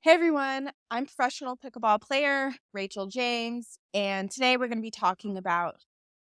Hey everyone, I'm professional pickleball player Rachel James, and today we're going to be talking about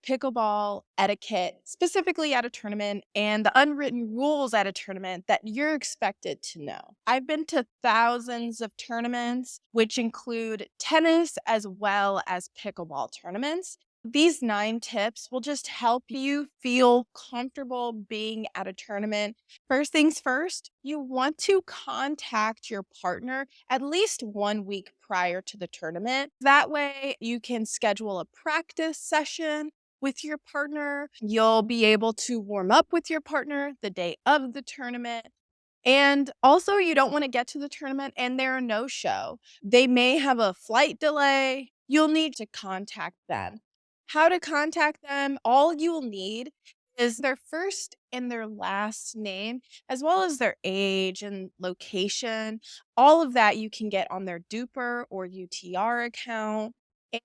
pickleball etiquette, specifically at a tournament, and the unwritten rules at a tournament that you're expected to know. I've been to thousands of tournaments, which include tennis as well as pickleball tournaments. These 9 tips will just help you feel comfortable being at a tournament. First things first, you want to contact your partner at least 1 week prior to the tournament. That way, you can schedule a practice session with your partner. You'll be able to warm up with your partner the day of the tournament. And also, you don't want to get to the tournament and they're a no show. They may have a flight delay. You'll need to contact them. How to contact them? All you'll need is their first and their last name, as well as their age and location. All of that you can get on their Duper or UTR account.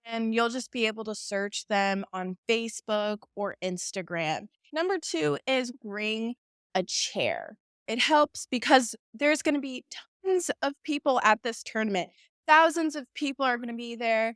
And you'll just be able to search them on Facebook or Instagram. Number two is bring a chair. It helps because there's going to be tons of people at this tournament. Thousands of people are going to be there.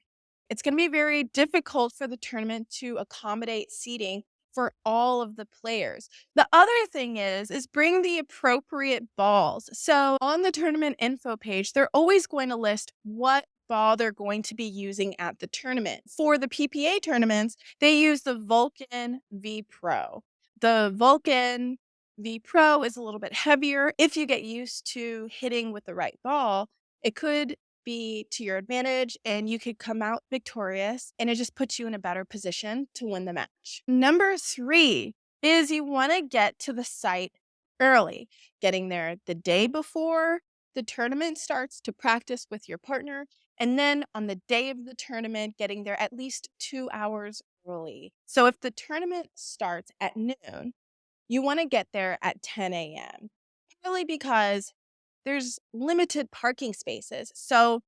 It's going to be very difficult for the tournament to accommodate seating for all of the players. The other thing is bring the appropriate balls. So on the tournament info page, they're always going to list what ball they're going to be using at the tournament. For the PPA tournaments, they use the Vulcan V Pro. The Vulcan V Pro is a little bit heavier. If you get used to hitting with the right ball, it could be to your advantage and you could come out victorious, and it just puts you in a better position to win the match. Number 3 is you want to get to the site early, getting there the day before the tournament starts to practice with your partner, and then on the day of the tournament, getting there at least 2 hours early. So if the tournament starts at noon, you want to get there at 10 a.m. Really because there's limited parking spaces. So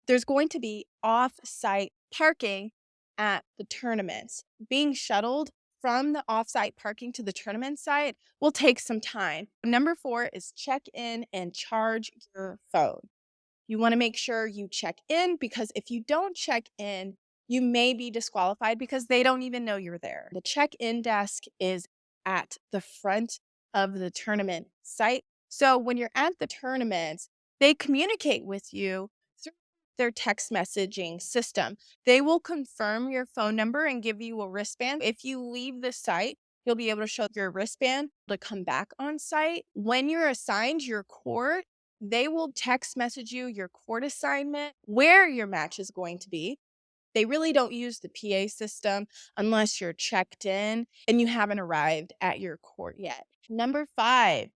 there's going to be off-site parking at the tournaments. Being shuttled from the off-site parking to the tournament site will take some time. Number 4 is check in and charge your phone. You want to make sure you check in because if you don't check in, you may be disqualified because they don't even know you're there. The check-in desk is at the front of the tournament site. So when you're at the tournaments, they communicate with you through their text messaging system. They will confirm your phone number and give you a wristband. If you leave the site, you'll be able to show your wristband to come back on site. When you're assigned your court, they will text message you your court assignment, where your match is going to be. They really don't use the PA system unless you're checked in and you haven't arrived at your court yet. Number 5,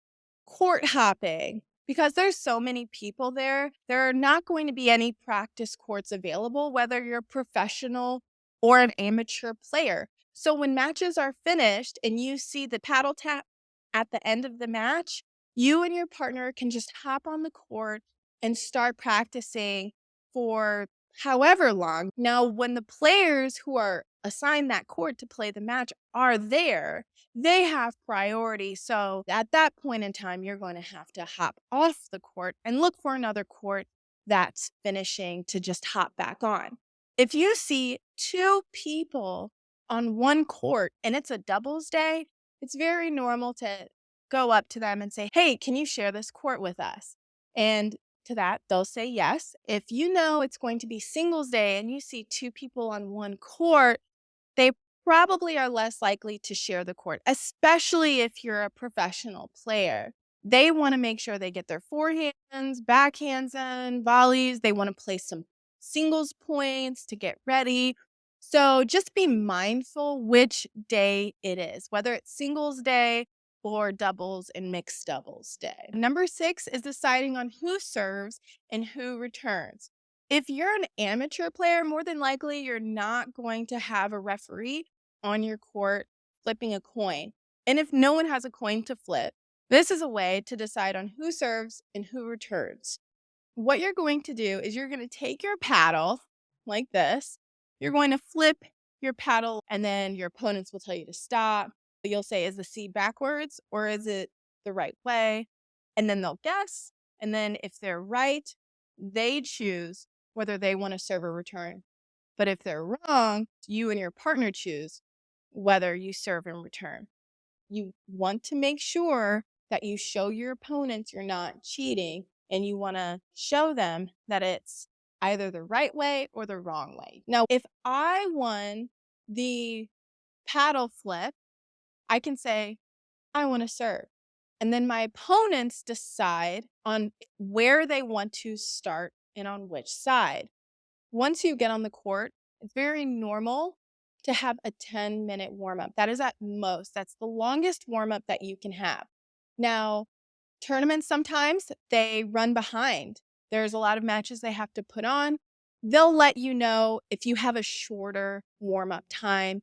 court hopping. Because there's so many people there, there are not going to be any practice courts available, whether you're a professional or an amateur player. So when matches are finished and you see the paddle tap at the end of the match, you and your partner can just hop on the court and start practicing for however long. Now, when the players who are assigned that court to play the match are there, they have priority. So at that point in time, you're going to have to hop off the court and look for another court that's finishing to just hop back on. If you see 2 people on one court and it's a doubles day, it's very normal to go up to them and say, "Hey, can you share this court with us?" And to that, they'll say yes. If you know it's going to be singles day and you see 2 people on one court, they probably are less likely to share the court, especially if you're a professional player. They want to make sure they get their forehands, backhands in, volleys. They want to play some singles points to get ready. So just be mindful which day it is, whether it's singles day or doubles and mixed doubles day. Number 6 is deciding on who serves and who returns. If you're an amateur player, more than likely you're not going to have a referee on your court flipping a coin. And if no one has a coin to flip, this is a way to decide on who serves and who returns. What you're going to do is you're going to take your paddle like this. You're going to flip your paddle, and then your opponents will tell you to stop. You'll say, is the C backwards or is it the right way? And then they'll guess. And then if they're right, they choose whether they want to serve or return. But if they're wrong, you and your partner choose whether you serve and return. You want to make sure that you show your opponents you're not cheating, and you want to show them that it's either the right way or the wrong way. Now, if I won the paddle flip, I can say, I want to serve. And then my opponents decide on where they want to start and on which side. Once you get on the court, it's very normal to have a 10-minute warm-up. That is at most. That's the longest warm-up that you can have. Now, tournaments sometimes they run behind. There's a lot of matches they have to put on. They'll let you know if you have a shorter warm-up time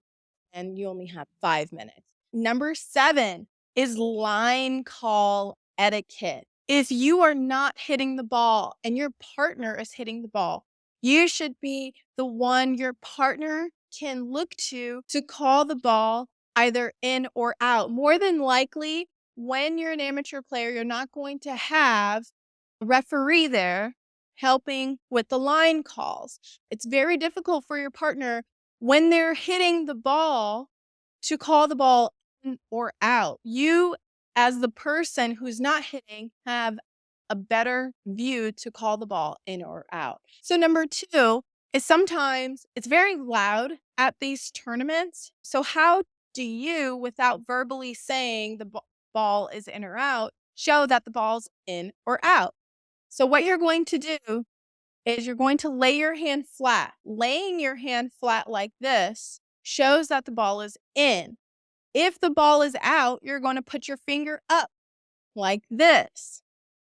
and you only have 5 minutes. Number 7 is line call etiquette. If you are not hitting the ball and your partner is hitting the ball, you should be the one your partner can look to call the ball either in or out. More than likely, when you're an amateur player, you're not going to have a referee there helping with the line calls. It's very difficult for your partner when they're hitting the ball to call the ball in or out. You, as the person who's not hitting, have a better view to call the ball in or out. So number 2 is sometimes it's very loud at these tournaments. So how do you, without verbally saying the ball is in or out, show that the ball's in or out? So what you're going to do is you're going to lay your hand flat. Laying your hand flat like this shows that the ball is in. If the ball is out, you're going to put your finger up like this.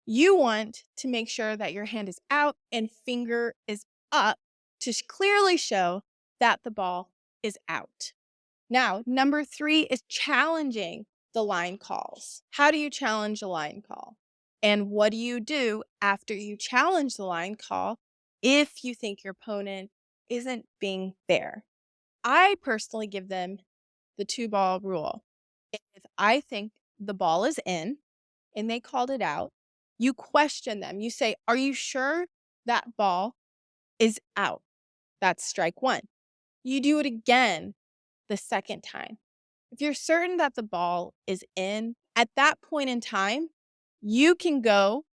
You want to make sure that your hand is out and finger is up to clearly show that the ball is out. Now, number 3 is challenging the line calls. How do you challenge a line call? And what do you do after you challenge the line call if you think your opponent isn't being fair? I personally give them the 2-ball rule. If I think the ball is in and they called it out, you question them. You say, are you sure that ball is out? That's strike 1. You do it again the second time. If you're certain that the ball is in, at that point in time, you can go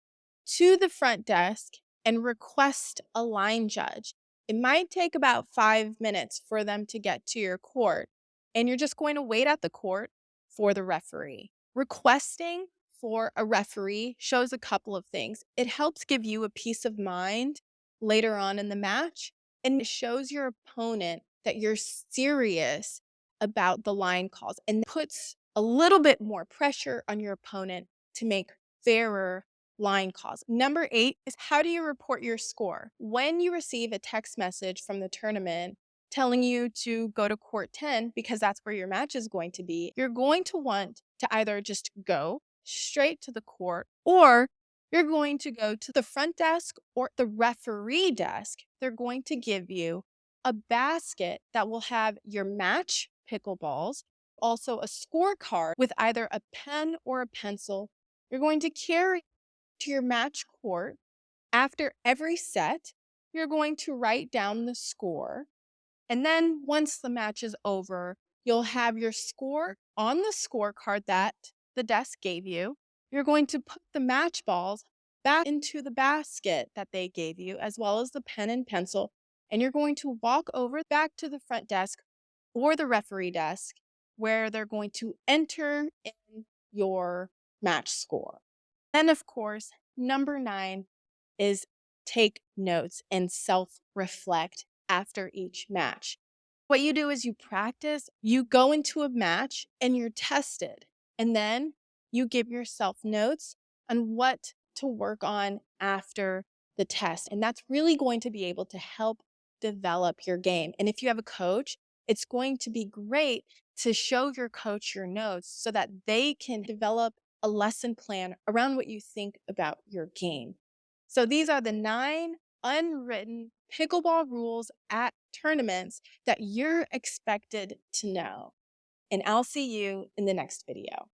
to the front desk and request a line judge. It might take about 5 minutes for them to get to your court, and you're just going to wait at the court for the referee. Requesting for a referee shows a couple of things. It helps give you a peace of mind later on in the match, and it shows your opponent that you're serious about the line calls and puts a little bit more pressure on your opponent to make fairer line calls. Number 8 is how do you report your score? When you receive a text message from the tournament telling you to go to court 10 because that's where your match is going to be, you're going to want to either just go straight to the court or you're going to go to the front desk or the referee desk. They're going to give you a basket that will have your match pickleballs, also a scorecard with either a pen or a pencil. You're going to carry to your match court. After every set, you're going to write down the score. And then once the match is over, you'll have your score on the scorecard that the desk gave you. You're going to put the match balls back into the basket that they gave you, as well as the pen and pencil. And you're going to walk over back to the front desk or the referee desk where they're going to enter in your match score. Then, of course, number 9 is take notes and self-reflect after each match. What you do is you practice, you go into a match and you're tested, and then you give yourself notes on what to work on after the test. And that's really going to be able to help develop your game. And if you have a coach, it's going to be great to show your coach your notes so that they can develop a lesson plan around what you think about your game. So these are the 9 unwritten pickleball rules at tournaments that you're expected to know. And I'll see you in the next video.